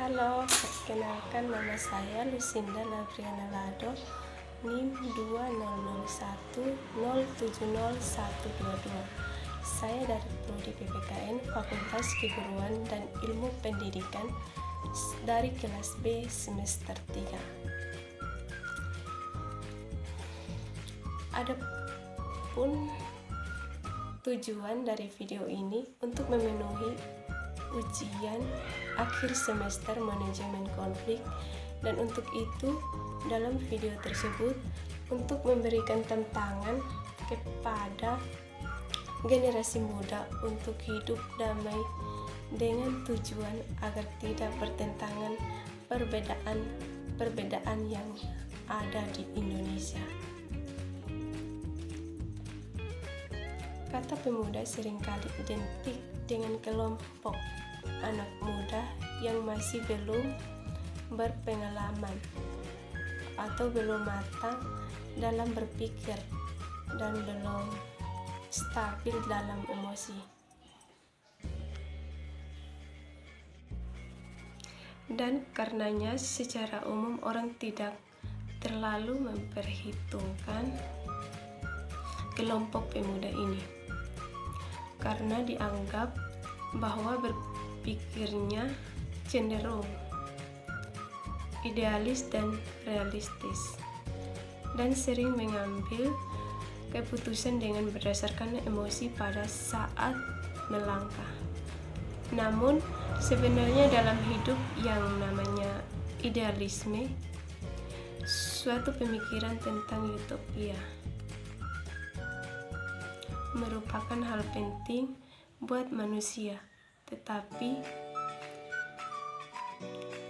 Halo, perkenalkan nama saya Lucinda Labriana Lado, NIM 201070122. Saya dari Prodi PPKN Fakultas Keguruan dan Ilmu Pendidikan dari kelas B semester 3. Adapun tujuan dari video ini untuk memenuhi ujian akhir semester manajemen konflik, dan untuk itu dalam video tersebut untuk memberikan tantangan kepada generasi muda untuk hidup damai dengan tujuan agar tidak bertentangan perbedaan yang ada di Indonesia. Kata pemuda seringkali identik dengan kelompok anak muda yang masih belum berpengalaman atau belum matang dalam berpikir dan belum stabil dalam emosi. Dan karenanya secara umum orang tidak terlalu memperhitungkan kelompok pemuda ini, karena dianggap bahwa berpikirnya cenderung idealis dan realistis, dan sering mengambil keputusan dengan berdasarkan emosi pada saat melangkah. Namun sebenarnya dalam hidup yang namanya idealisme, suatu pemikiran tentang utopia merupakan hal penting buat manusia, tetapi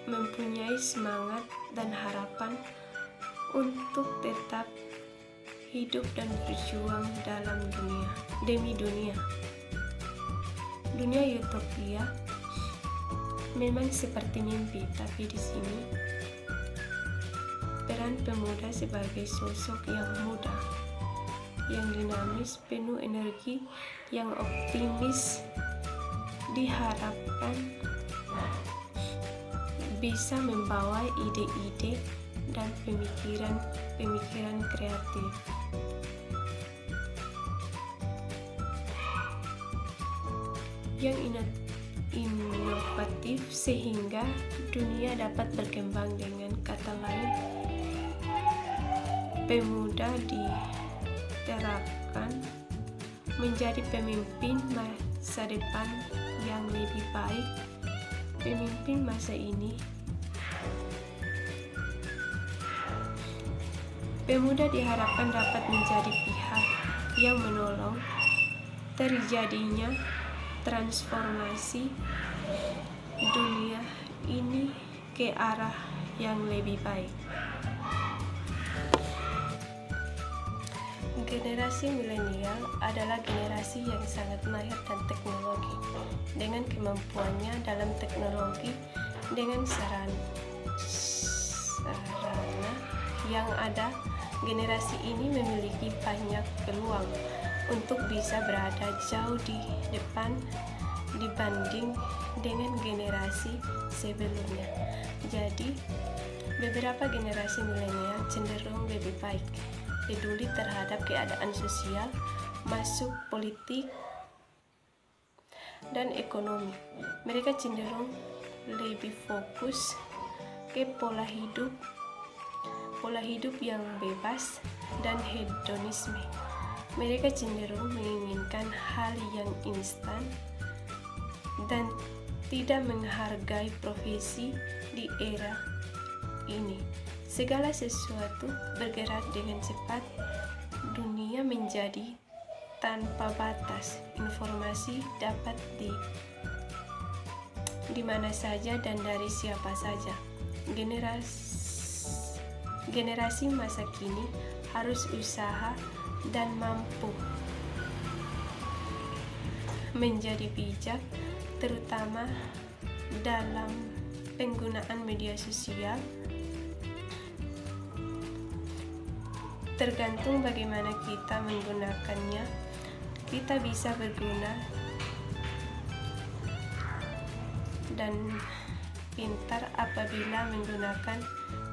mempunyai semangat dan harapan untuk tetap hidup dan berjuang dalam demi dunia. Dunia utopia memang seperti mimpi, tapi di sini peran pemuda sebagai sosok yang muda, yang dinamis, penuh energi, yang optimis, diharapkan bisa membawa ide-ide dan pemikiran kreatif yang inovatif sehingga dunia dapat berkembang. Dengan kata lain, pemuda diterapkan menjadi pemimpin masa depan yang lebih baik. Pemimpin masa ini, pemuda diharapkan dapat menjadi pihak yang menolong terjadinya transformasi dunia ini ke arah yang lebih baik. Generasi milenial adalah generasi yang sangat mahir dan teknologi. Dengan kemampuannya dalam teknologi, dengan sarana yang ada, generasi ini memiliki banyak peluang untuk bisa berada jauh di depan dibanding dengan generasi sebelumnya. Jadi, beberapa generasi milenial cenderung lebih baik peduli terhadap keadaan sosial, masuk politik, dan ekonomi. Mereka cenderung lebih fokus ke pola hidup yang bebas dan hedonisme. Mereka cenderung menginginkan hal yang instan dan tidak menghargai profesi di era ini. Segala sesuatu bergerak dengan cepat, dunia menjadi tanpa batas, informasi dapat di mana saja dan dari siapa saja. Generasi masa kini harus usaha dan mampu menjadi bijak, terutama dalam penggunaan media sosial. Tergantung bagaimana kita menggunakannya, kita bisa berguna dan pintar apabila menggunakan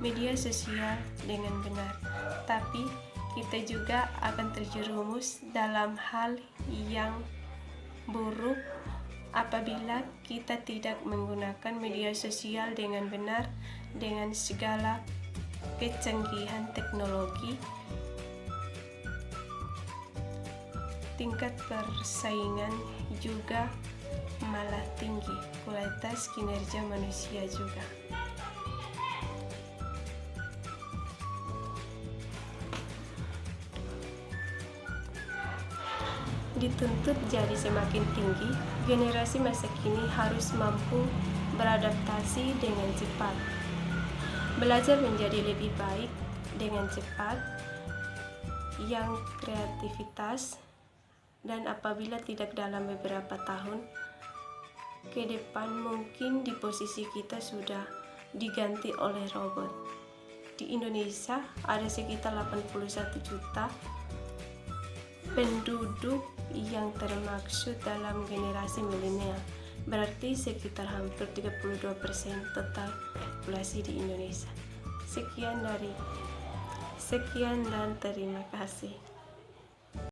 media sosial dengan benar, tapi kita juga akan terjerumus dalam hal yang buruk apabila kita tidak menggunakan media sosial dengan benar. Dengan segala kecanggihan teknologi, tingkat persaingan juga malah tinggi, kualitas kinerja manusia juga. Dituntut jadi semakin tinggi, generasi masa kini harus mampu beradaptasi dengan cepat, belajar menjadi lebih baik dengan cepat, yang kreativitas, dan apabila tidak dalam beberapa tahun ke depan mungkin di posisi kita sudah diganti oleh robot. Di Indonesia ada sekitar 81 juta penduduk yang termaksud dalam generasi milenial, berarti sekitar hampir 32% total populasi di Indonesia. Sekian dan terima kasih.